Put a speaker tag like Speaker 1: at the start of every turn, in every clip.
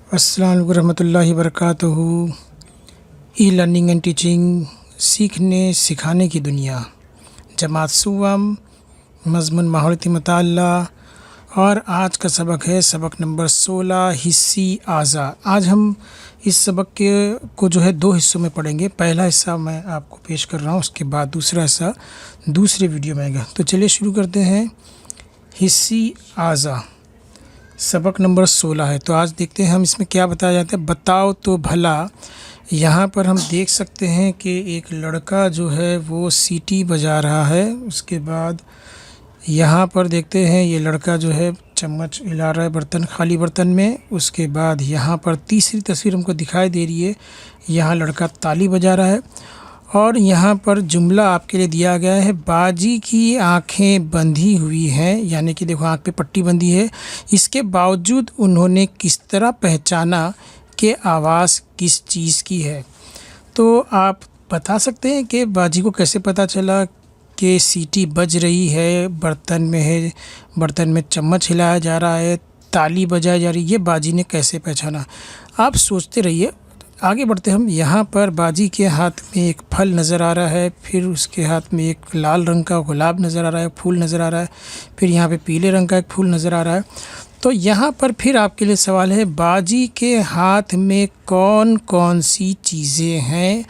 Speaker 1: अस्सलाम वालेकुम रहमतुल्लाहि वबरकातुहू। ई लर्निंग एंड टीचिंग, सीखने सिखाने की दुनिया, जमात सुवम, मज़मून माहौलती मुताल्ला। और आज का सबक है सबक नंबर 16, हिस्सी आज़ा। आज हम इस सबक को जो है दो हिस्सों में पढ़ेंगे। पहला हिस्सा मैं आपको पेश कर रहा हूँ, उसके बाद दूसरा हिस्सा दूसरे वीडियो में आएगा। तो चलिए शुरू करते हैं। हिस्सी आज़ा सबक नंबर 16 है। तो आज देखते हैं हम इसमें क्या बताया जाता है। बताओ तो भला। यहाँ पर हम देख सकते हैं कि एक लड़का जो है वो सीटी बजा रहा है। उसके बाद यहाँ पर देखते हैं ये लड़का जो है चम्मच हिला रहा है बर्तन, खाली बर्तन में। उसके बाद यहाँ पर तीसरी तस्वीर हमको दिखाई दे रही है, यहाँ लड़का ताली बजा रहा है। और यहाँ पर जुमला आपके लिए दिया गया है, बाजी की आंखें बंधी हुई हैं, यानी कि देखो आंख पे पट्टी बंधी है। इसके बावजूद उन्होंने किस तरह पहचाना कि आवाज़ किस चीज़ की है। तो आप बता सकते हैं कि बाजी को कैसे पता चला कि सीटी बज रही है, बर्तन में है, बर्तन में चम्मच हिलाया जा रहा है, ताली बजाई जा रही है, ये बाजी ने कैसे पहचाना। आप सोचते रहिए। आगे बढ़ते हम। यहाँ पर बाजी के हाथ में एक फल नज़र आ रहा है, फिर उसके हाथ में एक लाल रंग का गुलाब नज़र आ रहा है, फूल नज़र आ रहा है, फिर यहाँ पे पीले रंग का एक फूल नज़र आ रहा है। तो यहाँ पर फिर आपके लिए सवाल है, बाजी के हाथ में कौन कौन सी चीज़ें हैं।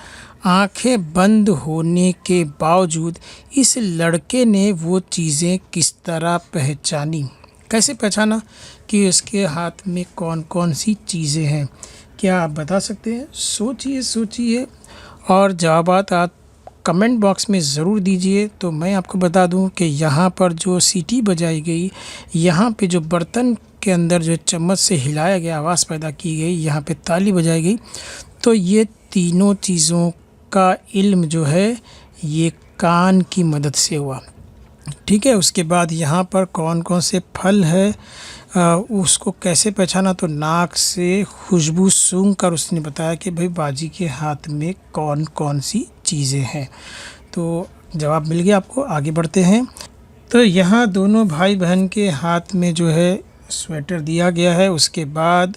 Speaker 1: आंखें बंद होने के बावजूद इस लड़के ने वो चीज़ें किस तरह पहचानी, कैसे पहचाना कि उसके हाथ में कौन कौन सी चीज़ें हैं। क्या आप बता सकते हैं? सोचिए और जवाबात आप कमेंट बॉक्स में ज़रूर दीजिए। तो मैं आपको बता दूं कि यहाँ पर जो सीटी बजाई गई, यहाँ पे जो बर्तन के अंदर जो चम्मच से हिलाया गया, आवाज़ पैदा की गई, यहाँ पे ताली बजाई गई, तो ये तीनों चीज़ों का इल्म जो है ये कान की मदद से हुआ। ठीक है। उसके बाद यहाँ पर कौन कौन से फल है उसको कैसे पहचाना, तो नाक से खुशबू सूंघ कर उसने बताया कि भाई बाजी के हाथ में कौन कौन सी चीज़ें हैं। तो जवाब मिल गया आपको। आगे बढ़ते हैं। तो यहाँ दोनों भाई बहन के हाथ में जो है स्वेटर दिया गया है। उसके बाद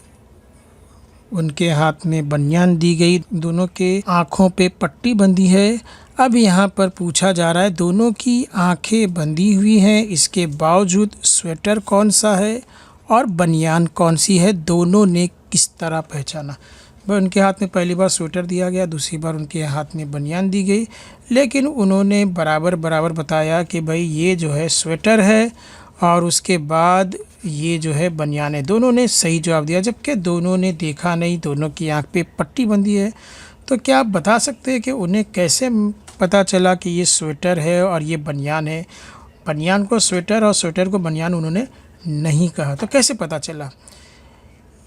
Speaker 1: उनके हाथ में बनियान दी गई, दोनों के आँखों पे पट्टी बंधी है। अब यहाँ पर पूछा जा रहा है, दोनों की आंखें बंधी हुई हैं, इसके बावजूद स्वेटर कौन सा है और बनियान कौन सी है, दोनों ने किस तरह पहचाना। वह उनके हाथ में पहली बार स्वेटर दिया गया, दूसरी बार उनके हाथ में बनियान दी गई, लेकिन उन्होंने बराबर बराबर बताया कि भाई ये जो है स्वेटर है और उसके बाद ये जो है बनियान है। दोनों ने सही जवाब दिया, जबकि दोनों ने देखा नहीं, दोनों की आंख पे पट्टी बंधी है। तो क्या आप बता सकते हैं कि उन्हें कैसे पता चला कि ये स्वेटर है और ये बनियान है। बनियान को स्वेटर और स्वेटर को बनियान उन्होंने नहीं कहा, तो कैसे पता चला।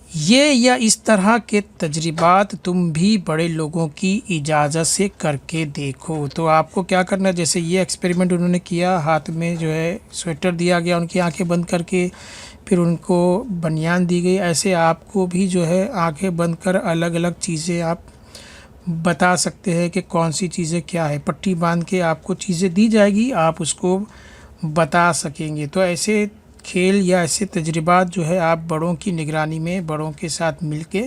Speaker 1: ये या इस तरह के तजर्बात तुम भी बड़े लोगों की इजाज़त से करके देखो। तो आपको क्या करना है, जैसे ये एक्सपेरिमेंट उन्होंने किया, हाथ में जो है स्वेटर दिया गया, उनकी आंखें बंद करके, फिर उनको बनियान दी गई, ऐसे आपको भी जो है आंखें बंद कर अलग अलग चीज़ें आप बता सकते हैं कि कौन सी चीज़ें क्या है। पट्टी बांध के आपको चीज़ें दी जाएगी, आप उसको बता सकेंगे। तो ऐसे खेल या ऐसे तजर्बात जो है आप बड़ों की निगरानी में बड़ों के साथ मिलके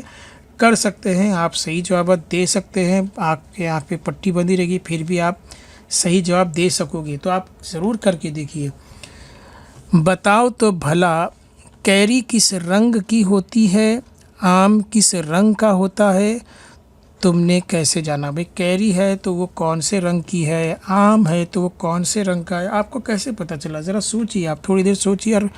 Speaker 1: कर सकते हैं। आप सही जवाब दे सकते हैं, आपके आँख पे पट्टी बंधी रहेगी फिर भी आप सही जवाब दे सकोगे। तो आप ज़रूर करके देखिए। बताओ तो भला, कैरी किस रंग की होती है, आम किस रंग का होता है, तुमने कैसे जाना। भाई कैरी है तो वो कौन से रंग की है, आम है तो वो कौन से रंग का है, आपको कैसे पता चला। ज़रा सोचिए, आप थोड़ी देर सोचिए और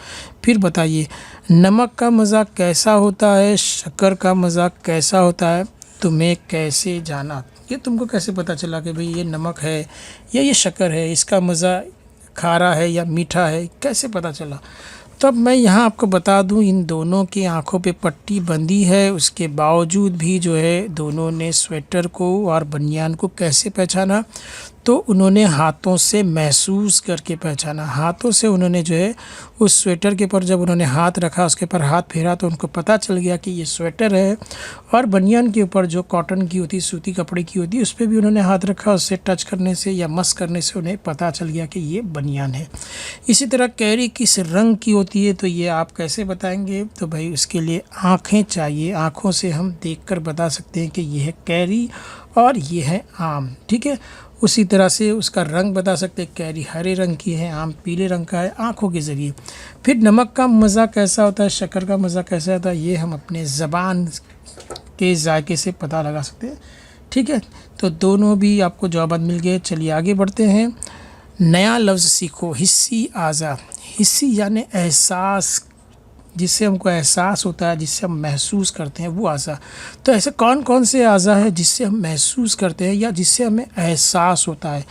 Speaker 1: फिर बताइए। नमक का मज़ाक कैसा होता है, शक्कर का मज़ाक कैसा होता है, तुम्हें कैसे जाना। ये तुमको कैसे पता चला कि भाई ये नमक है या ये शक्कर है, इसका मज़ा खारा है या मीठा है, कैसे पता चला। तब मैं यहाँ आपको बता दूँ, इन दोनों की आंखों पे पट्टी बंधी है, उसके बावजूद भी जो है दोनों ने स्वेटर को और बनियान को कैसे पहचाना। तो उन्होंने हाथों से महसूस करके पहचाना। हाथों से उन्होंने जो है उस स्वेटर के ऊपर जब उन्होंने हाथ रखा, उसके ऊपर हाथ फेरा, तो उनको पता चल गया कि ये स्वेटर है। और बनियान के ऊपर जो कॉटन की होती, सूती कपड़े की होती, उस पर भी उन्होंने हाथ रखा, उससे टच करने से या मस करने से उन्हें पता चल गया कि ये बनियान है। इसी तरह कैरी किस रंग की होती है, तो ये आप कैसे बताएंगे? तो भाई उसके लिए आँखें चाहिए। आँखों से हम देखकर बता सकते हैं कि ये है कैरी और ये है आम। ठीक है, उसी तरह से उसका रंग बता सकते हैं, कैरी हरे रंग की है, आम पीले रंग का है, आँखों के ज़रिए। फिर नमक का मज़ा कैसा होता है, शक्कर का मज़ा कैसा होता है, ये हम अपने ज़बान के जायके से पता लगा सकते हैं। ठीक है, तो दोनों भी आपको जवाब मिल गए। चलिए आगे बढ़ते हैं। नया लफ्ज़ सीखो, हिस्सी आज़ा। हिस्सी यानी एहसास, जिससे हमको एहसास होता है, जिससे हम महसूस करते हैं, वो आज़ा। तो ऐसे कौन कौन से आज़ा है जिससे हम महसूस करते हैं या जिससे हमें एहसास होता है?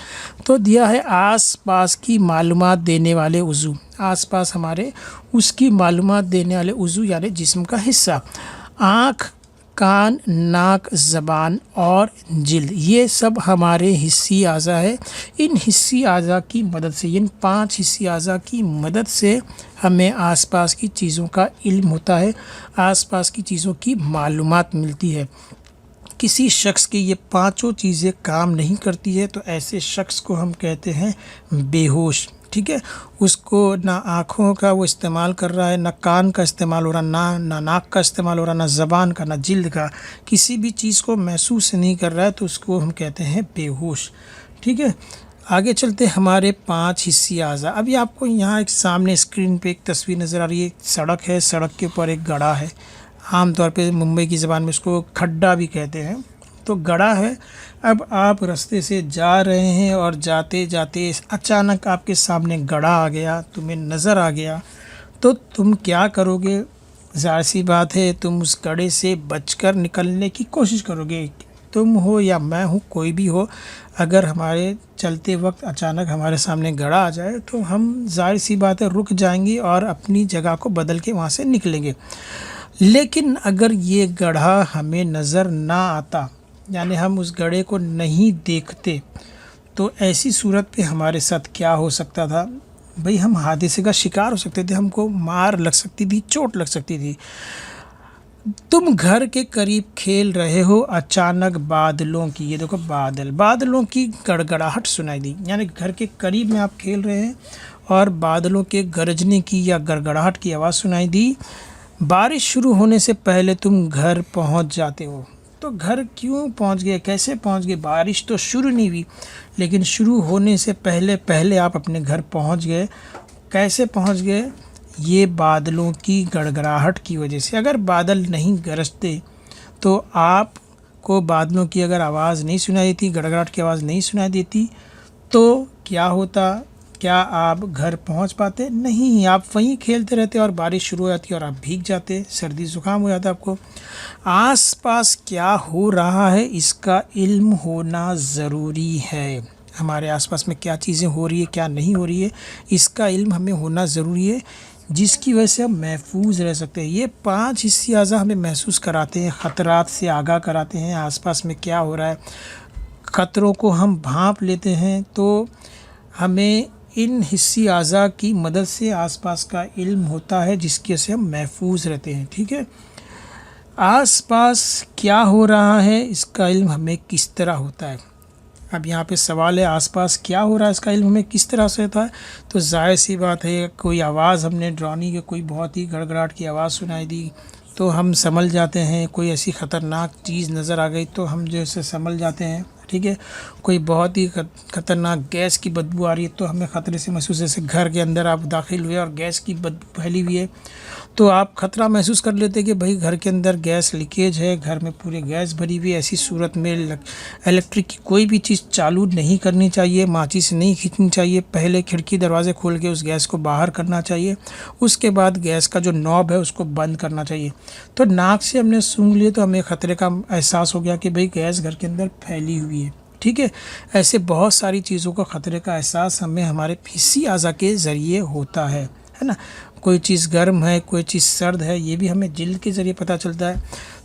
Speaker 1: तो दिया है आस पास की मालूमात देने वाले उज़ू। आस पास हमारे उसकी मालूमात देने वाले उज़ू यानी जिस्म का हिस्सा। आँख, कान, नाक, ज़बान और जिल्द, ये सब हमारे हिस्सी आज़ा है। इन हिस्सी आज़ा की मदद से, इन 5 हिस्सी आज़ा की मदद से हमें आसपास की चीज़ों का इल्म होता है, आसपास की चीज़ों की मालूमात मिलती है। किसी शख्स की ये 5 चीज़ें काम नहीं करती है तो ऐसे शख्स को हम कहते हैं बेहोश। ठीक है, उसको ना आँखों का वो इस्तेमाल कर रहा है, ना कान का इस्तेमाल हो रहा, ना नाक का इस्तेमाल हो रहा, ना ज़बान का, ना जिल्द का, किसी भी चीज़ को महसूस नहीं कर रहा है, तो उसको हम कहते हैं बेहोश। ठीक है, आगे चलते हमारे 5 हिस्सी आज़ा। अभी आपको यहाँ एक सामने स्क्रीन पे एक तस्वीर नज़र आ रही है। सड़क है, सड़क के ऊपर एक गड्ढा है। आमतौर पे मुंबई की ज़बान में उसको खड्डा भी कहते हैं। तो गड्ढा है। अब आप रास्ते से जा रहे हैं और जाते जाते अचानक आपके सामने गड्ढा आ गया, तुम्हें नज़र आ गया, तो तुम क्या करोगे? ज़ाहिर सी बात है, तुम उस गड्ढे से बचकर निकलने की कोशिश करोगे। तुम हो या मैं हूँ, कोई भी हो, अगर हमारे चलते वक्त अचानक हमारे सामने गड्ढा आ जाए तो हम ज़ाहिर सी बात है रुक जाएंगे और अपनी जगह को बदल के वहाँ से निकलेंगे। लेकिन अगर ये गड्ढा हमें नज़र ना आता, यानी हम उस गड्ढे को नहीं देखते, तो ऐसी सूरत पे हमारे साथ क्या हो सकता था? भाई हम हादसे का शिकार हो सकते थे, हमको मार लग सकती थी, चोट लग सकती थी। तुम घर के करीब खेल रहे हो, अचानक बादलों की, ये देखो बादलों की गड़गड़ाहट सुनाई दी। यानी घर के करीब में आप खेल रहे हैं और बादलों के गरजने की या गड़गड़ाहट की आवाज़ सुनाई दी। बारिश शुरू होने से पहले तुम घर पहुंच जाते हो। तो घर क्यों पहुंच गए, कैसे पहुंच गए? बारिश तो शुरू नहीं हुई, लेकिन शुरू होने से पहले पहले आप अपने घर पहुंच गए। कैसे पहुंच गए? ये बादलों की गड़गड़ाहट की वजह से। अगर बादल नहीं गरजते तो आपको बादलों की अगर आवाज़ नहीं सुनाई देती, गड़गड़ाहट की आवाज़ नहीं सुनाई देती, तो क्या होता? क्या आप घर पहुंच पाते? नहीं, आप वहीं खेलते रहते और बारिश शुरू हो जाती और आप भीग जाते, सर्दी ज़ुकाम हो जाता आपको। आसपास क्या हो रहा है इसका इल्म होना ज़रूरी है। हमारे आसपास में क्या चीज़ें हो रही है, क्या नहीं हो रही है, इसका इल्म हमें होना ज़रूरी है, जिसकी वजह से हम महफूज रह सकते हैं। ये 5 हिस्से आज़ा हमें महसूस कराते हैं, ख़तरात से आगाह कराते हैं, आसपास में क्या हो रहा है, ख़तरों को हम भांप लेते हैं। तो हमें इन हिस्सी आज़ा की मदद से आसपास का इल्म होता है, जिसकी वजह से हम महफूज रहते हैं। ठीक है, आसपास क्या हो रहा है इसका इल्म हमें किस तरह होता है? अब यहाँ पे सवाल है, आसपास क्या हो रहा है इसका इल्म हमें किस तरह से होता है? तो जाहिर सी बात है, कोई आवाज़ हमने ड्रॉनी की, कोई बहुत ही गड़गड़ाहट की आवाज़ सुनाई दी तो हम संभल जाते हैं। कोई ऐसी ख़तरनाक चीज़ नज़र आ गई तो हम जैसे संभल जाते हैं। ठीक है, कोई बहुत ही ख़तरनाक गैस की बदबू आ रही है तो हमें ख़तरे से महसूस, जैसे घर के अंदर आप दाखिल हुए और गैस की बदबू फैली हुई है तो आप ख़तरा महसूस कर लेते कि भाई घर के अंदर गैस लीकेज है, घर में पूरी गैस भरी हुई है। ऐसी सूरत में इलेक्ट्रिक की कोई भी चीज़ चालू नहीं करनी चाहिए, माचिस नहीं खींचनी चाहिए, पहले खिड़की दरवाज़े खोल के उस गैस को बाहर करना चाहिए, उसके बाद गैस का जो नॉब है उसको बंद करना चाहिए। तो नाक से हमने सूंघ लिए तो हमें ख़तरे का एहसास हो गया कि भाई गैस घर के अंदर फैली हुई है। ठीक है, ऐसे बहुत सारी चीज़ों का ख़तरे का एहसास हमें हमारे हिस्सी आज़ा के ज़रिए होता है ना। कोई चीज़ गर्म है, कोई चीज़ सर्द है, ये भी हमें जिल्द के ज़रिए पता चलता है।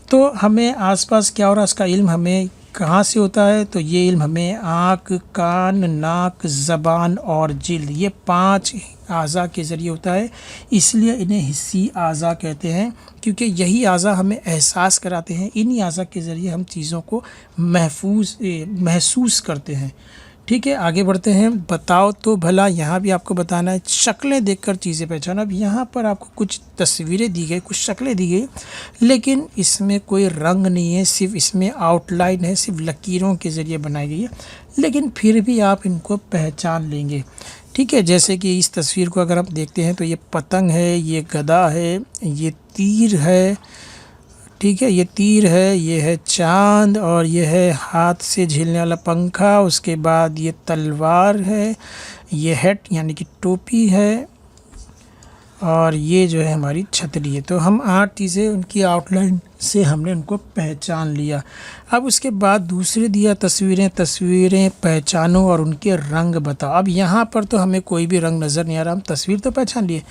Speaker 1: तो हमें आसपास क्या हो रहा है इसका इल्म हमें कहाँ से होता है? तो ये इल्म हमें आँख, कान, नाक, ज़बान और जिल्द, ये 5 आज़ा के ज़रिए होता है। इसलिए इन्हें हिस्सी आज़ा कहते हैं, क्योंकि यही आज़ा हमें एहसास कराते हैं। इन्हीं आज़ा के ज़रिए हम चीज़ों को महसूस करते हैं। ठीक है, आगे बढ़ते हैं। बताओ तो भला, यहाँ भी आपको बताना है शक्लें देखकर चीज़ें पहचानो। अब यहाँ पर आपको कुछ तस्वीरें दी गई, कुछ शक्लें दी गई, लेकिन इसमें कोई रंग नहीं है, सिर्फ इसमें आउटलाइन है, सिर्फ लकीरों के ज़रिए बनाई गई है, लेकिन फिर भी आप इनको पहचान लेंगे। ठीक है, जैसे कि इस तस्वीर को अगर आप देखते हैं तो ये पतंग है, ये गधा है, ये तीर है। ठीक है, ये तीर है, ये है चाँद, और ये है हाथ से झेलने वाला पंखा। उसके बाद ये तलवार है, ये हैट यानी कि टोपी है, और ये जो है हमारी छतरी है। तो हम 8 चीज़ें उनकी आउटलाइन से हमने उनको पहचान लिया। अब उसके बाद दूसरे दिया तस्वीरें पहचानो और उनके रंग बताओ। अब यहाँ पर तो हमें कोई भी रंग नज़र नहीं आ रहा, हम तस्वीर तो पहचान लिए,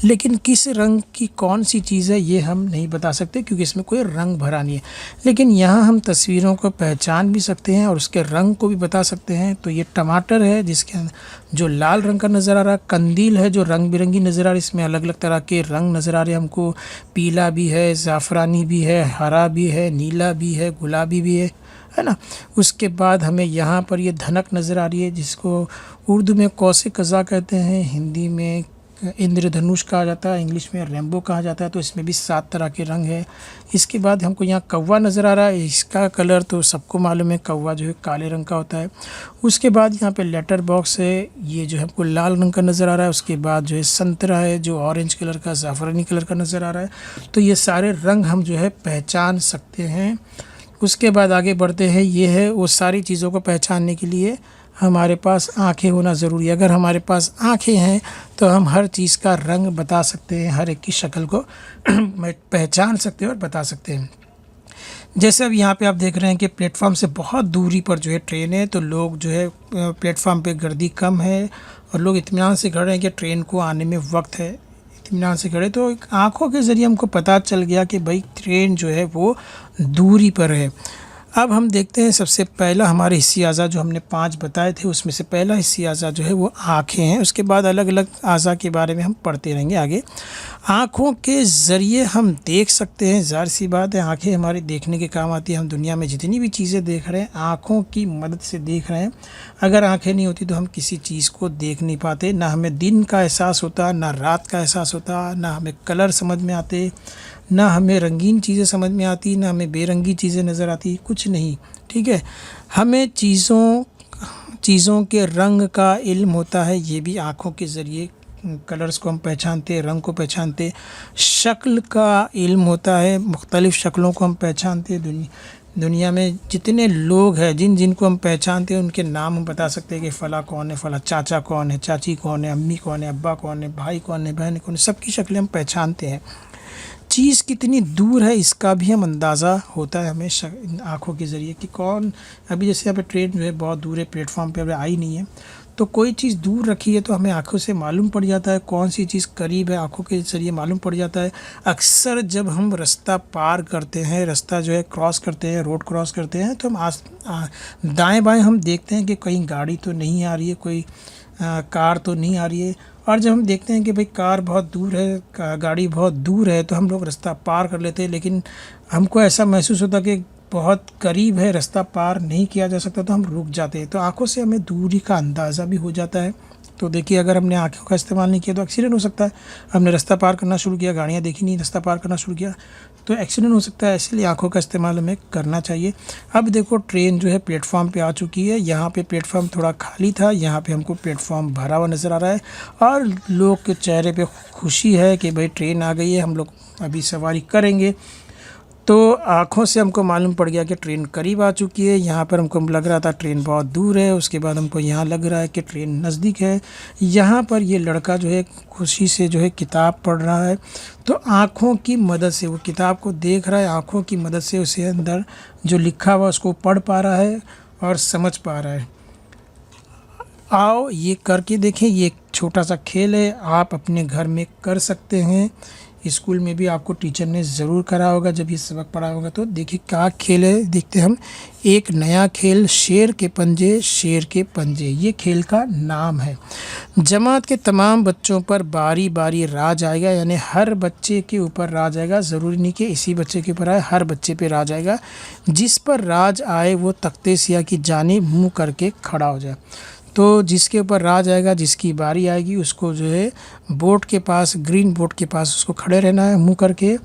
Speaker 1: लेकिन किस रंग की कौन सी चीज़ है ये हम नहीं बता सकते, क्योंकि इसमें कोई रंग भरा नहीं है। लेकिन यहाँ हम तस्वीरों को पहचान भी सकते हैं और उसके रंग को भी बता सकते हैं। तो ये टमाटर है, जिसके अंदर जो लाल रंग का नज़र आ रहा है। कंदील है जो रंग बिरंगी नज़र आ रही है, इसमें अलग अलग तरह के रंग नज़र आ रहे हैं हमको। पीला भी है, ज़ाफ़रानी भी है, हरा भी है, नीला भी है, गुलाबी भी है ना। उसके बाद हमें यहाँ पर ये धनक नज़र आ रही है, जिसको उर्दू में कौसे कज़ा कहते हैं, हिंदी में इंद्रधनुष कहा जाता है, इंग्लिश में रेम्बो कहा जाता है। तो इसमें भी 7 तरह के रंग है। इसके बाद हमको यहाँ कौवा नज़र आ रहा है, इसका कलर तो सबको मालूम है, कौवा जो है काले रंग का होता है। उसके बाद यहाँ पे लेटर बॉक्स है, ये जो हमको लाल रंग का नज़र आ रहा है। उसके बाद जो है संतरा है, जो ऑरेंज कलर का, ज़ाफ़रानी कलर का नज़र आ रहा है। तो ये सारे रंग हम जो है पहचान सकते हैं। उसके बाद आगे बढ़ते हैं, ये है वो सारी चीज़ों को पहचानने के लिए हमारे पास आँखें होना ज़रूरी है। अगर हमारे पास आँखें हैं तो हम हर चीज़ का रंग बता सकते हैं, हर एक की शक्ल को पहचान सकते हैं और बता सकते हैं। जैसे अब यहाँ पे आप देख रहे हैं कि प्लेटफॉर्म से बहुत दूरी पर जो है ट्रेन है, तो लोग जो है प्लेटफॉर्म पे गर्दी कम है और लोग इत्मीनान से खड़े हैं कि ट्रेन को आने में वक्त है, इत्मीनान से खड़े। तो एक आँखों के ज़रिए हमको पता चल गया कि भाई ट्रेन जो है वो दूरी पर है। अब हम देखते हैं, सबसे पहला हमारे हिस्सी आज़ा जो हमने 5 बताए थे, उसमें से पहला हिस्सी आज़ा जो है वो आँखें हैं। उसके बाद अलग अलग आज़ा के बारे में हम पढ़ते रहेंगे आगे। आँखों के ज़रिए हम देख सकते हैं, ज़ाहिर सी बात है आँखें हमारे देखने के काम आती है। हम दुनिया में जितनी भी चीज़ें देख रहे हैं आँखों की मदद से देख रहे हैं। अगर आँखें नहीं होती तो हम किसी चीज़ को देख नहीं पाते, ना हमें दिन का एहसास होता, ना रात का एहसास होता, ना हमें कलर समझ में आते, ना हमें रंगीन चीज़ें समझ में आती, ना हमें बेरंगी चीज़ें नज़र आती, कुछ नहीं। ठीक है, हमें चीज़ों के रंग का इल्म होता है, ये भी आँखों के ज़रिए कलर्स को हम पहचानते, रंग को पहचानते। शक्ल का इल्म होता है, मुख्तलिफ़ शक्लों को हम पहचानते। दुनिया में जितने लोग हैं जिनको हम पहचानते हैं उनके नाम हम बता सकते हैं कि फ़ला कौन है, फ़ला चाचा कौन है, चाची कौन है, अम्मी कौन है, अब्बा कौन है, भाई कौन है, बहन कौन है, सबकी शक्लें हम पहचानते हैं। चीज़ कितनी दूर है इसका भी हम अंदाज़ा होता है हमें आँखों के ज़रिए कि कौन, अभी जैसे यहाँ पे ट्रेन जो है बहुत दूर है, प्लेटफॉर्म पे अभी आई नहीं है, तो कोई चीज़ दूर रखी है तो हमें आँखों से मालूम पड़ जाता है कौन सी चीज़ करीब है, आँखों के ज़रिए मालूम पड़ जाता है। अक्सर जब हम रास्ता पार करते हैं, रास्ता जो है क्रॉस करते हैं, रोड क्रॉस करते हैं, तो हम दाएँ बाएँ हम देखते हैं कि कहीं गाड़ी तो नहीं आ रही है, कोई कार तो नहीं आ रही है। और जब हम देखते हैं कि भाई कार बहुत दूर है, गाड़ी बहुत दूर है, तो हम लोग रास्ता पार कर लेते हैं। लेकिन हमको ऐसा महसूस होता कि बहुत करीब है, रास्ता पार नहीं किया जा सकता, तो हम रुक जाते हैं। तो आँखों से हमें दूरी का अंदाज़ा भी हो जाता है। तो देखिए, अगर हमने आँखों का इस्तेमाल नहीं किया तो एक्सीडेंट हो सकता है। हमने रास्ता पार करना शुरू किया, गाड़ियाँ देखी नहीं, रास्ता पार करना शुरू किया, तो एक्सीडेंट हो सकता है। इसलिए आँखों का इस्तेमाल हमें करना चाहिए। अब देखो, ट्रेन जो है प्लेटफॉर्म पे आ चुकी है। यहाँ पे प्लेटफॉर्म थोड़ा खाली था, यहाँ पे हमको प्लेटफॉर्म भरा हुआ नज़र आ रहा है और लोग के चेहरे पे खुशी है कि भाई ट्रेन आ गई है, हम लोग अभी सवारी करेंगे। तो आँखों से हमको मालूम पड़ गया कि ट्रेन करीब आ चुकी है। यहाँ पर हमको लग रहा था ट्रेन बहुत दूर है, उसके बाद हमको यहाँ लग रहा है कि ट्रेन नज़दीक है। यहाँ पर ये लड़का जो है खुशी से जो है किताब पढ़ रहा है। तो आँखों की मदद से वो किताब को देख रहा है, आँखों की मदद से उसे अंदर जो लिखा हुआ उसको पढ़ पा रहा है और समझ पा रहा है। आओ ये करके देखें, ये एक छोटा सा खेल है, आप अपने घर में कर सकते हैं। स्कूल में भी आपको टीचर ने ज़रूर करा होगा जब ये सबक पढ़ा होगा। तो देखिए क्या खेल है, देखते हम। एक नया खेल शेर के पंजे, शेर के पंजे, ये खेल का नाम है। जमात के तमाम बच्चों पर बारी बारी राज आएगा, यानी हर बच्चे के ऊपर राज आएगा। ज़रूरी नहीं कि इसी बच्चे के ऊपर आए, हर बच्चे पे राज आएगा। जिस पर राज आए वो तख्ते सियाह की जानिब मुँह करके खड़ा हो जाए। तो जिसके ऊपर राज आएगा, जिसकी बारी आएगी, उसको जो है बोर्ड के पास, ग्रीन बोर्ड के पास उसको खड़े रहना है मुँह करके,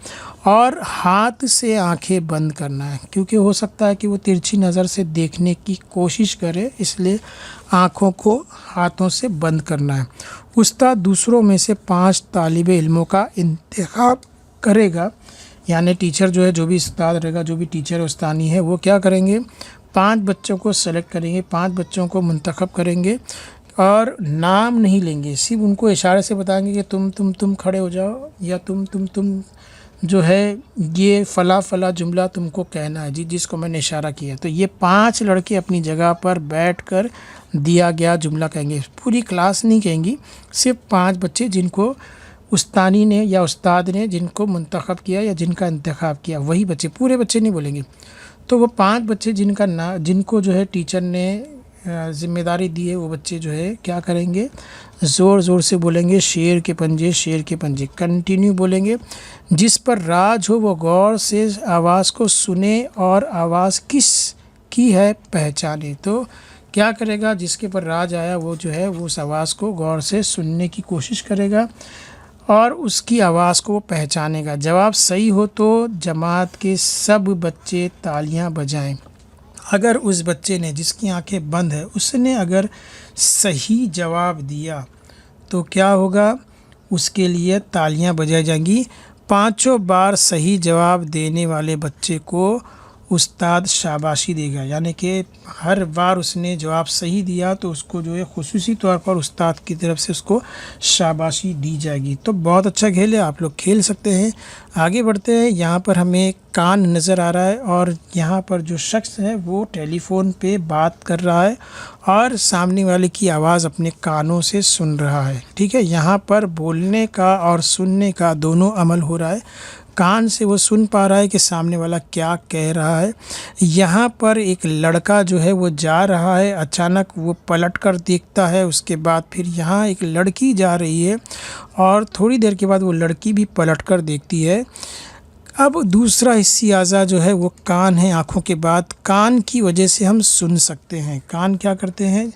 Speaker 1: और हाथ से आंखें बंद करना है, क्योंकि हो सकता है कि वो तिरछी नज़र से देखने की कोशिश करे, इसलिए आँखों को हाथों से बंद करना है। उस्ताद दूसरों में से 5 तालिबे इल्मों का इंतखाब करेगा, यानी टीचर जो है, जो भी उस्ताद रहेगा, जो भी टीचर उस्तानी है, वो क्या करेंगे, 5 बच्चों को सेलेक्ट करेंगे, 5 बच्चों को मुंतखब करेंगे और नाम नहीं लेंगे, सिर्फ उनको इशारे से बताएंगे कि तुम खड़े हो जाओ, या तुम जो है ये फ़ला फ़ला जुमला तुमको कहना है जी, जिसको मैंने इशारा किया। तो ये 5 लड़के अपनी जगह पर बैठकर दिया गया जुमला कहेंगे। पूरी क्लास नहीं कहेंगी, सिर्फ 5 बच्चे जिनको उस्तानी ने या उस्ताद ने जिनको मुंतखब किया या जिनका इंतखाब किया, वही बच्चे, पूरे बच्चे नहीं बोलेंगे। तो वो 5 बच्चे जिनको जो है टीचर ने ज़िम्मेदारी दी है, वो बच्चे जो है क्या करेंगे, ज़ोर ज़ोर से बोलेंगे शेर के पंजे, शेर के पंजे, कंटिन्यू बोलेंगे। जिस पर राज हो वो गौर से आवाज़ को सुने और आवाज़ किस की है पहचाने। तो क्या करेगा, जिसके पर राज आया वो जो है वो उस आवाज़ को गौर से सुनने की कोशिश करेगा और उसकी आवाज़ को वो पहचानेगा। जवाब सही हो तो जमात के सब बच्चे तालियां बजाएं। अगर उस बच्चे ने, जिसकी आंखें बंद है, उसने अगर सही जवाब दिया तो क्या होगा, उसके लिए तालियां बजाई जाएंगी। 5 बार सही जवाब देने वाले बच्चे को उस्ताद शाबाशी देगा, यानी कि हर बार उसने जवाब सही दिया तो उसको जो है खुसूसी तौर पर उस्ताद की तरफ से उसको शाबाशी दी जाएगी। तो बहुत अच्छा खेल है, आप लोग खेल सकते हैं। आगे बढ़ते हैं। यहाँ पर हमें कान नज़र आ रहा है और यहाँ पर जो शख्स है वो टेलीफोन पे बात कर रहा है और सामने वाले की आवाज़ अपने कानों से सुन रहा है। ठीक है, यहाँ पर बोलने का और सुनने का दोनों अमल हो रहा है। कान से वो सुन पा रहा है कि सामने वाला क्या कह रहा है। यहाँ पर एक लड़का जो है वो जा रहा है, अचानक वो पलट कर देखता है, उसके बाद फिर यहाँ एक लड़की जा रही है और थोड़ी देर के बाद वो लड़की भी पलट कर देखती है। अब दूसरा हिस्सी आज़ा जो है वो कान है, आँखों के बाद कान की वजह से हम सुन सकते हैं। कान क्या करते हैं,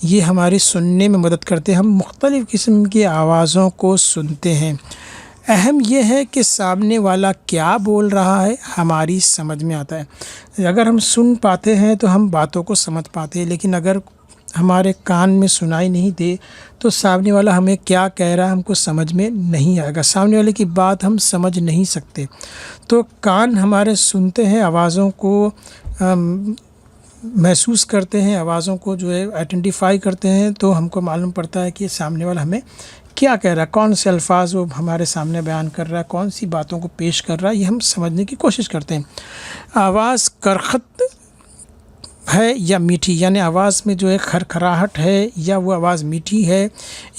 Speaker 1: ये हमारे सुनने में मदद करते हैं, हम मुख्तलिफ़ किस्म की आवाज़ों को सुनते हैं। अहम यह है कि सामने वाला क्या बोल रहा है हमारी समझ में आता है। अगर हम सुन पाते हैं तो हम बातों को समझ पाते हैं, लेकिन अगर हमारे कान में सुनाई नहीं दे तो सामने वाला हमें क्या कह रहा है हमको समझ में नहीं आएगा, सामने वाले की बात हम समझ नहीं सकते। तो कान हमारे सुनते हैं, आवाज़ों को महसूस करते हैं, आवाज़ों को जो है आइडेंटिफाई करते हैं, तो हमको मालूम पड़ता है कि सामने वाला हमें क्या कह रहा है, कौन से अल्फाज वो हमारे सामने बयान कर रहा है, कौन सी बातों को पेश कर रहा है, ये हम समझने की कोशिश करते हैं। आवाज़ करखत है या मीठी, यानी आवाज़ में जो है खरखराहट है या वो आवाज़ मीठी है,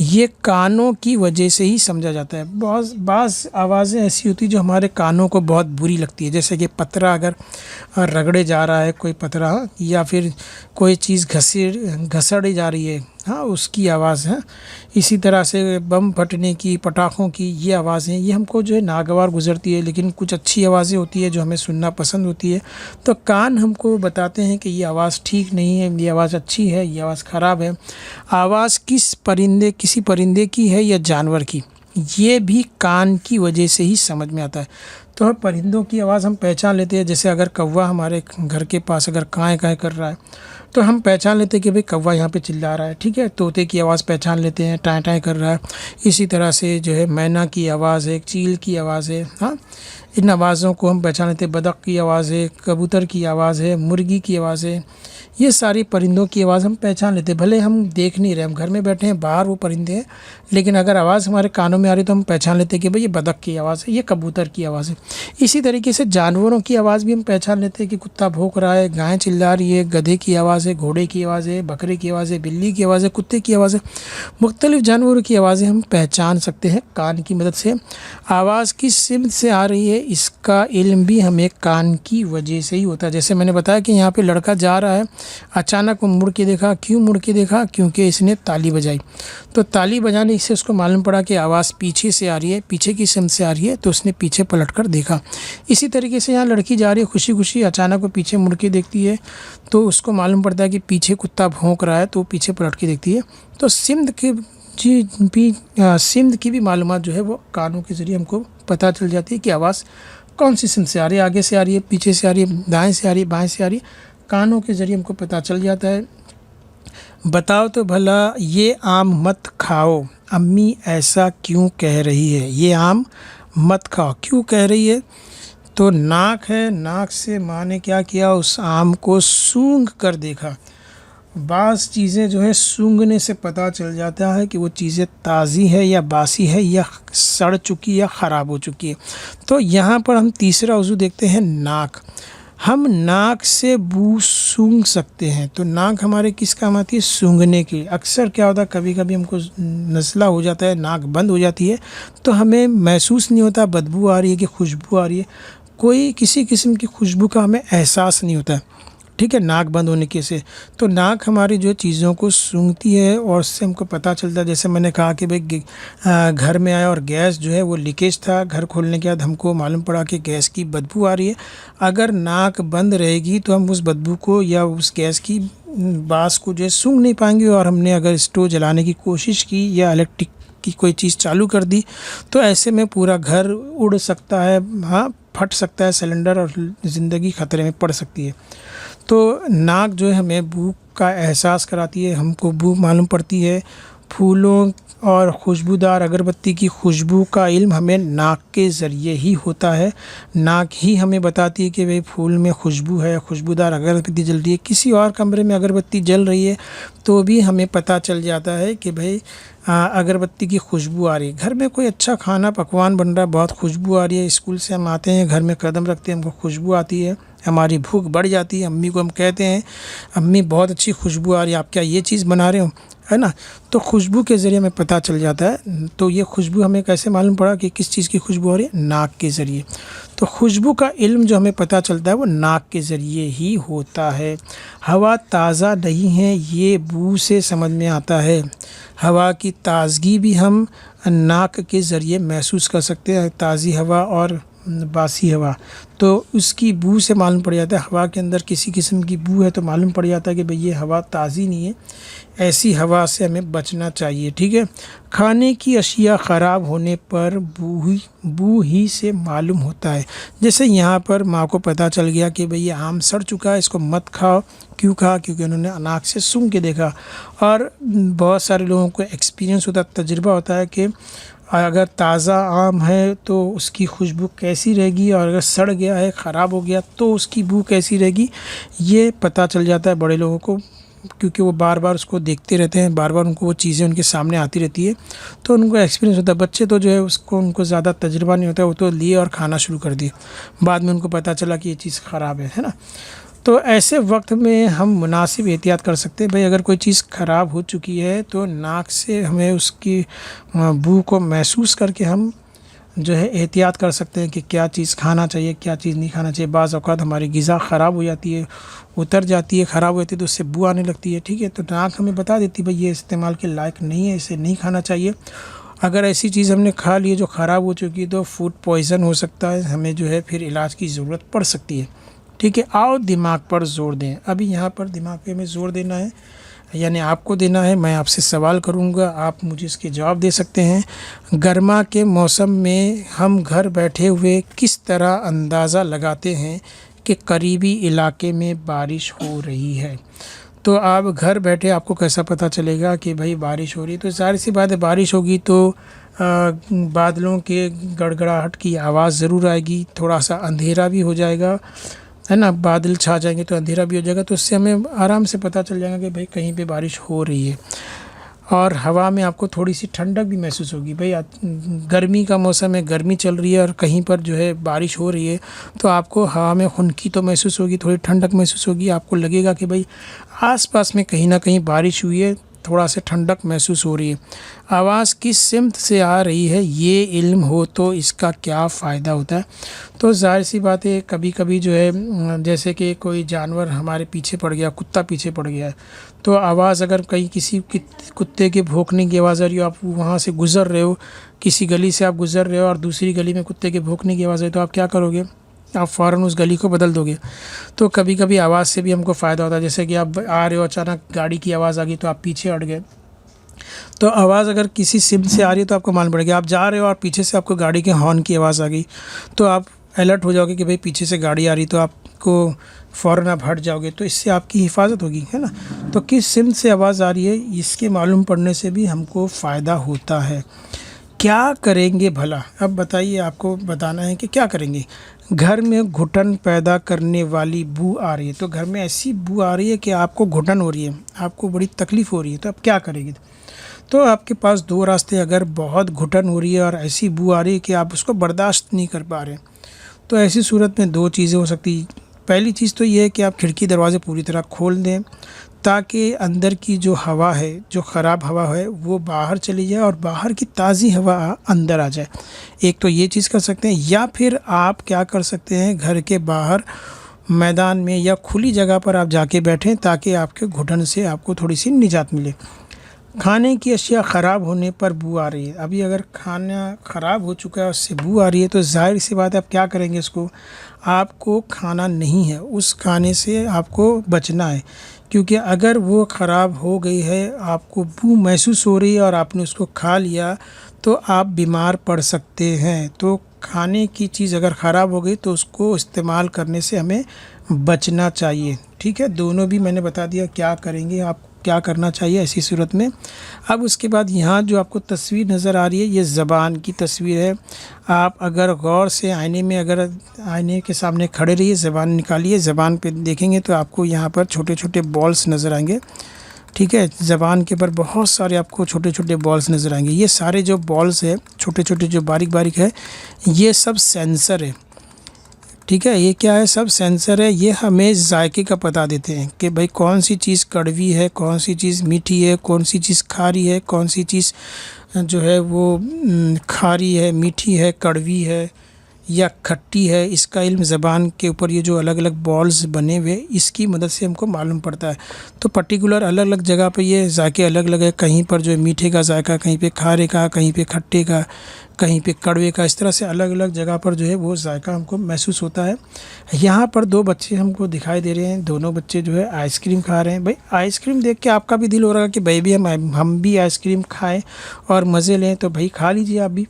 Speaker 1: ये कानों की वजह से ही समझा जाता है। बाज़ आवाज़ें ऐसी होती जो हमारे कानों को बहुत बुरी लगती है, जैसे कि पतरा अगर रगड़े जा रहा है कोई पतरा, या फिर कोई चीज़ घसड़ी जा रही है, हाँ उसकी आवाज़ है। इसी तरह से बम फटने की, पटाखों की ये आवाज़ें, ये हमको जो है नागवार गुज़रती है, लेकिन कुछ अच्छी आवाज़ें होती है जो हमें सुनना पसंद होती है। तो कान हमको बताते हैं कि ये आवाज़ ठीक नहीं है, ये आवाज़ अच्छी है, ये आवाज़ ख़राब है। आवाज़ किसी परिंदे की है या जानवर की, ये भी कान की वजह से ही समझ में आता है। तो परिंदों की आवाज़ हम पहचान लेते हैं, जैसे अगर कौवा हमारे घर के पास अगर काएँ काएँ कर रहा है तो हम पहचान लेते हैं कि भाई कौवा यहाँ पे चिल्ला रहा है। ठीक है, तोते की आवाज़ पहचान लेते हैं, टाएँ टाएँ कर रहा है। इसी तरह से जो है मैना की आवाज़ है, चील की आवाज़ है, हाँ इन आवाज़ों को हम पहचान लेते हैं। बतख की आवाज़ है, कबूतर की आवाज़ है, मुर्गी की आवाज़ है, ये सारी परिंदों की आवाज़ हम पहचान लेते हैं। भले हम देख नहीं रहे, हम घर में बैठे हैं, बाहर वो परिंदे हैं, लेकिन अगर आवाज़ हमारे कानों में आ रही तो हम पहचान लेते हैं कि भाई ये बतख की आवाज़ है, ये कबूतर की आवाज़ है। इसी तरीके से जानवरों की आवाज़ भी हम पहचान लेते हैं कि कुत्ता भौंक रहा है, गाय चिल्ला रही है, गधे की आवाज़ है, घोड़े की आवाज़ है, बकरे की आवाज़ है, बिल्ली की आवाज़ है, कुत्ते की आवाज़ है। मुख्तलिफ़ जानवरों की आवाज़ें हम पहचान सकते हैं कान की मदद से। आवाज़ किस सिमत से आ रही है इसका इल्म भी हमें कान की वजह से ही होता है। जैसे मैंने बताया कि यहाँ पे लड़का जा रहा है, अचानक वो मुड़ के देखा। क्यों मुड़ के देखा? क्योंकि इसने ताली बजाई। तो ताली बजाने से उसको मालूम पड़ा कि आवाज़ पीछे से आ रही है, पीछे की सिमत से आ रही है, तो उसने पीछे पलट कर देखा। इसी तरीके से यहाँ लड़की जा रही है खुशी खुशी, अचानक वो पीछे मुड़ के देखती है तो उसको मालूम पड़ता है कि पीछे कुत्ता भौंक रहा है, तो पीछे पलट के देखती है। तो सिमत की भी मालूमात जो है वो कानों के ज़रिए हमको पता चल जाती है कि आवाज़ कौन सी सिमत से आ रही है, आगे से आ रही है, पीछे से आ रही है, दाएं से आ रही है, बाएं से आ रही है। कानों के ज़रिए हमको पता चल जाता है। बताओ तो भला ये आम मत खाओ, अम्मी ऐसा क्यों कह रही है? ये आम मत खाओ क्यों कह रही है? तो नाक है, नाक से माँ ने क्या किया, उस आम को सूंघ कर देखा। बाज़ चीज़ें जो है सूंघने से पता चल जाता है कि वो चीज़ें ताज़ी है या बासी है या सड़ चुकी या ख़राब हो चुकी है। तो यहाँ पर हम तीसरा उज़ू देखते हैं नाक। हम नाक से बू सूंघ सकते हैं। तो नाक हमारे किस काम आती है? सूंघने की। अक्सर क्या होता है, कभी कभी हमको नज़ला हो जाता है, नाक बंद हो जाती है, तो हमें महसूस नहीं होता बदबू आ रही है कि खुशबू आ रही है। कोई किसी किस्म की खुशबू का हमें एहसास नहीं होता है, ठीक है, नाक बंद होने के से। तो नाक हमारी जो चीज़ों को सूंघती है और उससे हमको पता चलता है। जैसे मैंने कहा कि भाई घर में आया और गैस जो है वो लीकेज था, घर खोलने के बाद हमको मालूम पड़ा कि गैस की बदबू आ रही है। अगर नाक बंद रहेगी तो हम उस बदबू को या उस गैस की बास को जो है सूंघ नहीं पाएंगे। और हमने अगर स्टोव जलाने की कोशिश की या इलेक्ट्रिक की कोई चीज़ चालू कर दी तो ऐसे में पूरा घर उड़ सकता है, हाँ, फट सकता है सिलेंडर और ज़िंदगी ख़तरे में पड़ सकती है। तो नाक जो है हमें बू का एहसास कराती है, हमको बू मालूम पड़ती है। फूलों और खुशबूदार अगरबत्ती की खुशबू का इल्म हमें नाक के ज़रिए ही होता है। नाक ही हमें बताती है कि भाई फूल में खुशबू है, खुशबूदार अगरबत्ती जल रही है। किसी और कमरे में अगरबत्ती जल रही है तो भी हमें पता चल जाता है कि भाई अगरबत्ती की खुशबू आ रही है। घर में कोई अच्छा खाना पकवान बन रहा है, बहुत खुशबू आ रही है। स्कूल से हम आते हैं, घर में कदम रखते हैं, हमको खुशबू आती है, हमारी भूख बढ़ जाती है। अम्मी को हम कहते हैं, अम्मी बहुत अच्छी खुशबू आ रही है, आप क्या ये चीज़ बना रहे हो, है ना? तो खुशबू के ज़रिए हमें पता चल जाता है। तो ये खुशबू हमें कैसे मालूम पड़ा कि किस चीज़ की खुशबू हो रही है? नाक के ज़रिए। तो खुशबू का इल्म जो हमें पता चलता है वो नाक के ज़रिए ही होता है। हवा ताज़ा नहीं है ये बू से समझ में आता है। हवा की ताज़गी भी हम नाक के ज़रिए महसूस कर सकते हैं। ताज़ी हवा और बासी हवा, तो उसकी बू से मालूम पड़ जाता है। हवा के अंदर किसी किस्म की बू है तो मालूम पड़ जाता है कि भाई ये हवा ताज़ी नहीं है, ऐसी हवा से हमें बचना चाहिए, ठीक है। खाने की अशिया ख़राब होने पर बू ही से मालूम होता है। जैसे यहाँ पर माँ को पता चल गया कि भाई ये आम सड़ चुका है, इसको मत खाओ। क्यों कहा? क्योंकि उन्होंने नाक से सूंघ के देखा। और बहुत सारे लोगों को एक्सपीरियंस होता, तजुर्बा होता है कि अगर ताज़ा आम है तो उसकी खुशबू कैसी रहेगी और अगर सड़ गया है, ख़राब हो गया, तो उसकी बू कैसी रहेगी, ये पता चल जाता है बड़े लोगों को, क्योंकि वो बार बार उसको देखते रहते हैं, बार बार उनको वो चीज़ें उनके सामने आती रहती है, तो उनको एक्सपीरियंस होता है। बच्चे तो जो है उसको उनको ज़्यादा तजुर्बा नहीं होता, वो तो लिए और खाना शुरू कर दिए, बाद में उनको पता चला कि ये चीज़ ख़राब है ना। तो ऐसे वक्त में हम मुनासिब एहतियात कर सकते हैं। भाई अगर कोई चीज़ ख़राब हो चुकी है तो नाक से हमें उसकी बू को महसूस करके हम जो है एहतियात कर सकते हैं कि क्या चीज़ खाना चाहिए, क्या चीज़ नहीं खाना चाहिए। बाज़ औक़ात हमारी ग़िज़ा ख़राब हो जाती है, उतर जाती है, ख़राब हो जाती है, तो उससे बू आने लगती है, ठीक है। तो नाक हमें बता देती है भाई ये इस्तेमाल के लायक नहीं है, इसे नहीं खाना चाहिए। अगर ऐसी चीज़ हमने खा ली है जो ख़राब हो चुकी है तो फूड पॉइज़न हो सकता है, हमें जो है फिर इलाज की ज़रूरत पड़ सकती है, ठीक है। आओ दिमाग पर ज़ोर दें। अभी यहाँ पर दिमाग पे हमें ज़ोर देना है, यानी आपको देना है। मैं आपसे सवाल करूँगा, आप मुझे इसके जवाब दे सकते हैं। गर्मा के मौसम में हम घर बैठे हुए किस तरह अंदाज़ा लगाते हैं कि करीबी इलाके में बारिश हो रही है? तो आप घर बैठे आपको कैसा पता चलेगा कि भाई बारिश हो रही है? तो ज़ाहिर सी बात है, बारिश होगी तो बादलों के गड़गड़ाहट की आवाज़ ज़रूर आएगी, थोड़ा सा अंधेरा भी हो जाएगा, है ना, बादल छा जाएंगे तो अंधेरा भी हो जाएगा, तो उससे हमें आराम से पता चल जाएगा कि भाई कहीं पे बारिश हो रही है। और हवा में आपको थोड़ी सी ठंडक भी महसूस होगी। भाई गर्मी का मौसम है, गर्मी चल रही है और कहीं पर जो है बारिश हो रही है, तो आपको हवा में खुनकी तो महसूस होगी, थोड़ी ठंडक महसूस होगी, आपको लगेगा कि भाई आसपास में कहीं ना कहीं बारिश हुई है, थोड़ा सा ठंडक महसूस हो रही है। आवाज़ किस सिमत से आ रही है ये इल्म हो तो इसका क्या फ़ायदा होता है। तो ज़ाहिर सी बात है, कभी कभी जो है जैसे कि कोई जानवर हमारे पीछे पड़ गया, कुत्ता पीछे पड़ गया है, तो आवाज़ अगर कहीं किसी कुत्ते के भौंकने की आवाज़ आ रही हो, आप वहाँ से गुज़र रहे हो, किसी गली से आप गुज़र रहे हो और दूसरी गली में कुत्ते के भौंकने की आवाज़ आई, तो आप क्या करोगे, आप फ़ौरन उस गली को बदल दोगे। तो कभी कभी आवाज़ से भी हमको फ़ायदा होता है, जैसे कि आप आ रहे हो, अचानक गाड़ी की आवाज़ आ गई तो आप पीछे हट गए। तो आवाज़ अगर किसी सिम से आ रही है तो आपको मालूम पड़ेगा, आप जा रहे हो और पीछे से आपको गाड़ी के हॉर्न की आवाज़ आ गई, तो आप अलर्ट हो जाओगे कि भाई पीछे से गाड़ी आ रही, तो आपको फ़ौरन आप हट जाओगे, तो इससे आपकी हिफाजत होगी, है ना। तो किस सिम से आवाज़ आ रही है इसके मालूम पड़ने से भी हमको फ़ायदा होता है। क्या करेंगे भला, अब बताइए, आपको बताना है कि क्या करेंगे। घर में घुटन पैदा करने वाली बू आ रही है, तो घर में ऐसी बू आ रही है कि आपको घुटन हो रही है, आपको बड़ी तकलीफ़ हो रही है, तो आप क्या करेंगे। तो आपके पास दो रास्ते, अगर बहुत घुटन हो रही है और ऐसी बू आ रही है कि आप उसको बर्दाश्त नहीं कर पा रहे, तो ऐसी सूरत में दो चीज़ें हो सकती। पहली चीज़ तो ये है कि आप खिड़की दरवाज़े पूरी तरह खोल दें, ताकि अंदर की जो हवा है, जो ख़राब हवा है, वो बाहर चली जाए और बाहर की ताज़ी हवा अंदर आ जाए। एक तो ये चीज़ कर सकते हैं, या फिर आप क्या कर सकते हैं, घर के बाहर मैदान में या खुली जगह पर आप जाके बैठें, ताकि आपके घुटन से आपको थोड़ी सी निजात मिले। खाने की अशिया ख़राब होने पर बू आ रही है, अभी अगर खाना ख़राब हो चुका है, उससे बू आ रही है, तो ज़ाहिर सी बात है आप क्या करेंगे, इसको आपको खाना नहीं है, उस खाने से आपको बचना है। क्योंकि अगर वो ख़राब हो गई है, आपको बू महसूस हो रही है और आपने उसको खा लिया, तो आप बीमार पड़ सकते हैं। तो खाने की चीज़ अगर ख़राब हो गई तो उसको इस्तेमाल करने से हमें बचना चाहिए। ठीक है, दोनों भी मैंने बता दिया क्या करेंगे, आप क्या करना चाहिए ऐसी सूरत में। अब उसके बाद यहाँ जो आपको तस्वीर नज़र आ रही है, ये ज़बान की तस्वीर है। आप अगर गौर से आईने में, अगर आईने के सामने खड़े रहिए, ज़बान निकालिए, ज़बान पे देखेंगे तो आपको यहाँ पर छोटे छोटे बॉल्स नज़र आएंगे। ठीक है, ज़बान के ऊपर बहुत सारे आपको छोटे छोटे बॉल्स नज़र आएंगे। ये सारे जो बॉल्स है, छोटे छोटे जो बारीक बारीक है, ये सब सेंसर है। ठीक है, ये क्या है, सब सेंसर है। ये हमें जायके का पता देते हैं कि भाई कौन सी चीज़ कड़वी है, कौन सी चीज़ मीठी है, कौन सी चीज़ खारी है, कौन सी चीज़ जो है वो खारी है, मीठी है, कड़वी है या खट्टी है। इसका इल्म ज़बान के ऊपर ये जो अलग अलग बॉल्स बने हुए, इसकी मदद से हमको मालूम पड़ता है। तो पर्टिकुलर अलग अलग जगह पे ये जायके अलग अलग है, कहीं पर जो है मीठे का जायका, कहीं पे खारे का, कहीं पे खट्टे का, कहीं पे कड़वे का, इस तरह से अलग अलग जगह पर जो है वो जायका हमको महसूस होता है। यहाँ पर दो बच्चे हमको दिखाई दे रहे हैं, दोनों बच्चे जो है आइसक्रीम खा रहे हैं। भाई आइसक्रीम देख के आपका भी दिल हो रहा है कि भाई भी हम भी आइसक्रीम खाएं और मज़े लें, तो भाई खा लीजिए आप भी।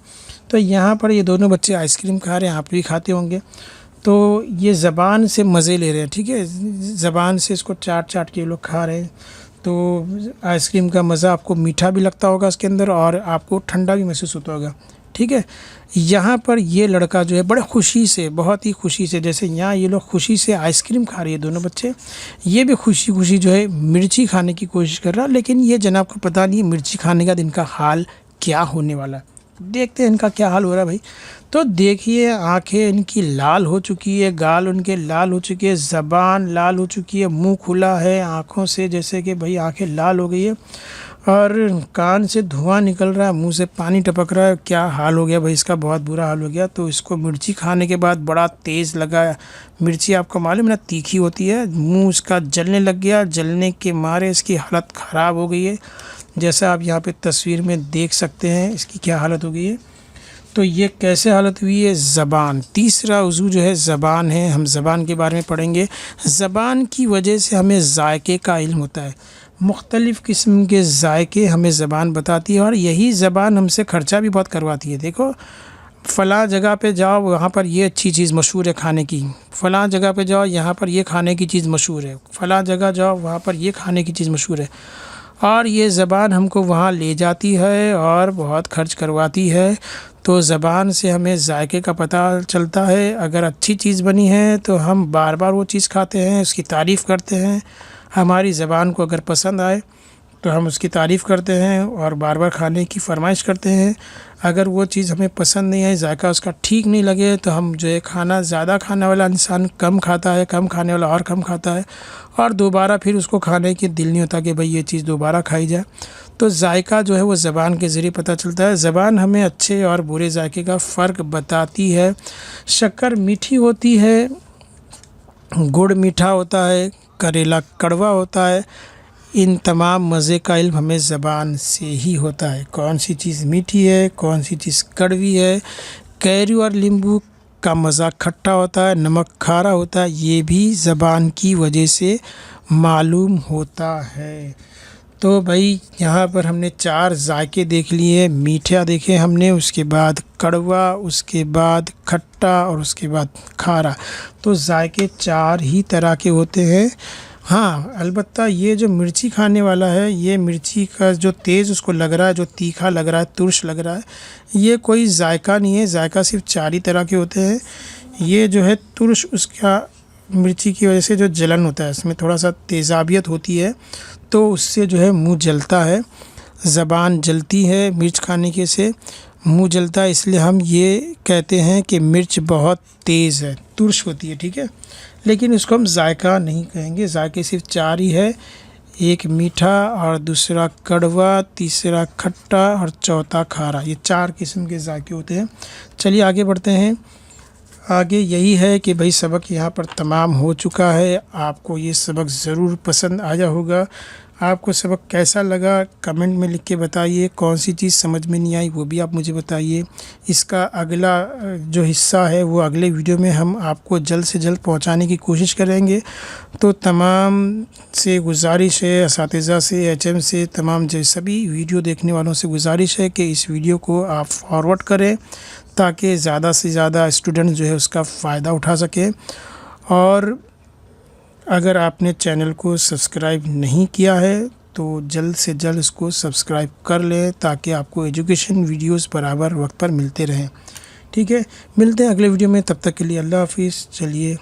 Speaker 1: तो यहाँ पर ये दोनों बच्चे आइसक्रीम खा रहे हैं, आप भी खाते होंगे। तो ये ज़बान से मज़े ले रहे हैं। ठीक है, ज़बान से इसको चाट चाट के लोग खा रहे हैं। तो आइसक्रीम का मज़ा आपको मीठा भी लगता होगा इसके अंदर, और आपको ठंडा भी महसूस होता होगा। ठीक है, यहाँ पर ये लड़का जो है बड़े खुशी से, बहुत ही खुशी से, जैसे यहाँ ये लोग खुशी से आइसक्रीम खा रही है दोनों बच्चे, ये भी खुशी खुशी जो है मिर्ची खाने की कोशिश कर रहा है। लेकिन ये जनाब को पता नहीं है मिर्ची खाने का इनका हाल क्या होने वाला है। देखते हैं इनका क्या हाल हो रहा है भाई। तो देखिए, आंखें इनकी लाल हो चुकी है, गाल उनके लाल हो चुकी है, ज़बान लाल हो चुकी है, मुंह खुला है आँखों से, जैसे कि भाई आंखें लाल हो गई है, और कान से धुआं निकल रहा है, मुंह से पानी टपक रहा है। क्या हाल हो गया भाई इसका, बहुत बुरा हाल हो गया। तो इसको मिर्ची खाने के बाद बड़ा तेज़ लगा। मिर्ची आपको मालूम है ना, तीखी होती है। मुंह इसका जलने लग गया, जलने के मारे इसकी हालत ख़राब हो गई है। जैसा आप यहाँ पे तस्वीर में देख सकते हैं इसकी क्या हालत हो गई है। तो ये कैसे हालत हुई है, ज़बान, तीसरा उज़ू जो है ज़बान है। हम ज़बान के बारे में पढ़ेंगे। ज़बान की वजह से हमें जायके का इल्म होता है। मुख्तलिफ़ किस्म के जायके हमें ज़बान बताती है, और यही ज़बान हमसे ख़र्चा भी बहुत करवाती है। देखो, फ़लाँ जगह पे जाओ, वहाँ पर ये अच्छी चीज़ मशहूर है खाने की, फ़लाँ जगह पे जाओ, यहाँ पर ये खाने की चीज़ मशहूर है, फ़लाँ जगह जाओ, वहाँ पर ये खाने की चीज़ मशहूर है। और ये ज़बान हमको वहाँ ले जाती है और बहुत खर्च करवाती है। तो ज़बान से हमें जायके का पता चलता है। अगर अच्छी चीज़ बनी है तो हम बार बार वो चीज़ खाते हैं, उसकी तारीफ़ करते हैं। हमारी ज़बान को अगर पसंद आए तो हम उसकी तारीफ़ करते हैं और बार बार खाने की फ़रमाइश करते हैं। अगर वो चीज़ हमें पसंद नहीं आई, जायका उसका ठीक नहीं लगे, तो हम जो है खाना ज़्यादा खाने वाला इंसान कम खाता है, कम खाने वाला और कम खाता है, और दोबारा फिर उसको खाने की दिल नहीं होता कि भाई ये चीज़ दोबारा खाई जाए। तो जायका जो है वो ज़बान के ज़रिए पता चलता है। ज़बान हमें अच्छे और बुरे जायके का फ़र्क बताती है। शक्कर मीठी होती है, गुड़ मीठा होता है, करेला कड़वा होता है। इन तमाम मज़े का इल्म हमें ज़बान से ही होता है। कौन सी चीज़ मीठी है, कौन सी चीज़ कड़वी है। कैरी और नींबू का मज़ा खट्टा होता है, नमक खारा होता है, ये भी ज़बान की वजह से मालूम होता है। तो भाई यहाँ पर हमने 4 जायके देख लिए। मीठा देखे हमने, उसके बाद कड़वा, उसके बाद खट्टा और उसके बाद खारा। तो जायके 4 ही तरह के होते हैं। हाँ, अलबत्ता ये जो मिर्ची खाने वाला है, ये मिर्ची का जो तेज़ उसको लग रहा है, जो तीखा लग रहा है, तुर्श लग रहा है, ये कोई जायका नहीं है। जायका सिर्फ 4 ही तरह के होते हैं। ये जो है तुर्श, उसका मिर्ची की वजह से जो जलन होता है, इसमें थोड़ा सा तेज़ाबियत होती है, तो उससे जो है मुंह जलता है, ज़बान जलती है। मिर्च खाने के से मुंह जलता है, इसलिए हम ये कहते हैं कि मिर्च बहुत तेज़ है, तुर्श होती है, ठीक है। लेकिन इसको हम जायका नहीं कहेंगे। जायके सिर्फ 4 ही है, एक मीठा और दूसरा कड़वा, तीसरा खट्टा और चौथा खारा। ये 4 किस्म के जायके होते हैं। चलिए आगे बढ़ते हैं। आगे यही है कि भाई सबक यहाँ पर तमाम हो चुका है। आपको ये सबक ज़रूर पसंद आया होगा। आपको सबक कैसा लगा कमेंट में लिख के बताइए। कौन सी चीज़ समझ में नहीं आई वो भी आप मुझे बताइए। इसका अगला जो हिस्सा है वो अगले वीडियो में हम आपको जल्द से जल्द पहुंचाने की कोशिश करेंगे। तो तमाम से गुजारिश है, असातिज़ा से, एचएम से, तमाम जो सभी वीडियो देखने वालों से गुजारिश है कि इस वीडियो को आप फॉरवर्ड करें, ताकि ज़्यादा से ज़्यादा स्टूडेंट जो है उसका फ़ायदा उठा सके। और अगर आपने चैनल को सब्सक्राइब नहीं किया है तो जल्द से जल्द इसको सब्सक्राइब कर लें, ताकि आपको एजुकेशन वीडियोस बराबर वक्त पर मिलते रहें। ठीक है, मिलते हैं अगले वीडियो में, तब तक के लिए अल्लाह हाफिज़। चलिए।